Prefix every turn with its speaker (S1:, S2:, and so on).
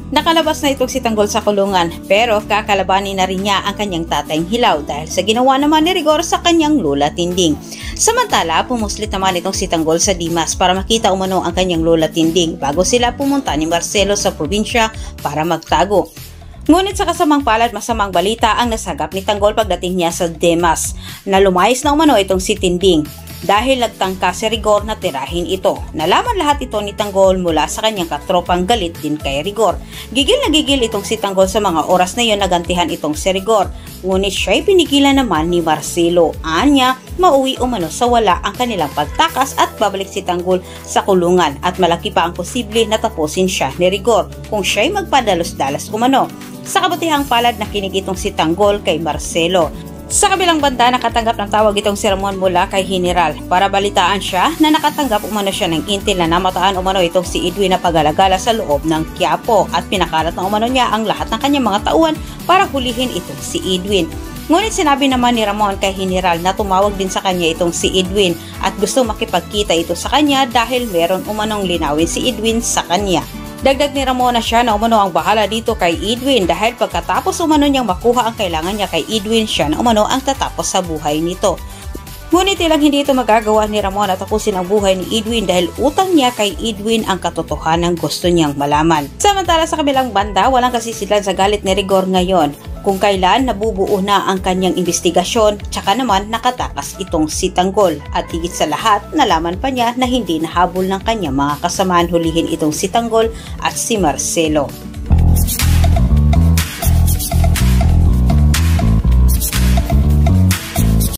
S1: Nakalabas na itong si Tanggol sa kulungan pero kakalabanin na rin niya ang kanyang tatayng Hilaw dahil sa ginawa naman ni Rigor sa kanyang lola Tinding. Samantala, pumuslit naman itong si Tanggol sa Dimas para makita umano ang kanyang lola Tinding bago sila pumunta ni Marcelo sa probinsya para magtago. Ngunit sa kasamang palad, masamang balita ang nasagap ni Tanggol pagdating niya sa Dimas na lumayas na umano itong si Tinding dahil nagtangka si Rigor na tirahin ito. Nalaman lahat ito ni Tanggol mula sa kanyang katropang galit din kay Rigor. Gigil na gigil itong si Tanggol sa mga oras na iyon nagantihan itong si Rigor. Ngunit siya'y pinigilan naman ni Marcelo. Anya, mauwi umano sa wala ang kanilang pagtakas at babalik si Tanggol sa kulungan at malaki pa ang posible na tapusin siya ni Rigor kung siya'y magpadalos-dalas umano. Sa kabutihang palad, nakinig itong si Tanggol kay Marcelo. Sa kabilang banda, nakatanggap ng tawag itong si Ramon mula kay General para balitaan siya na nakatanggap umano siya ng intel na namataan umano itong si Edwin na pag-alagala sa loob ng Quiapo at pinakalat na umano niya ang lahat ng kanyang mga tauhan para hulihin itong si Edwin. Ngunit sinabi naman ni Ramon kay General na tumawag din sa kanya itong si Edwin at gusto makipagkita ito sa kanya dahil meron umanong linawin si Edwin sa kanya. Dagdag ni Ramon na siya na umano ang bahala dito kay Edwin dahil pagkatapos umano niyang makuha ang kailangan niya kay Edwin, siya na umano ang tatapos sa buhay nito. Ngunit ilang hindi ito magagawa ni Ramon at tapusin ang buhay ni Edwin dahil utang niya kay Edwin ang katotohanan gusto niyang malaman. Samantala sa kabilang banda, walang kasisilan sa galit ni Rigor ngayon kung kailan nabubuo na ang kanyang investigasyon, tsaka naman nakatakas itong si Tanggol at higit sa lahat nalaman pa niya na hindi nahabol ng kanyang mga kasamaan hulihin itong si Tanggol at si Marcelo.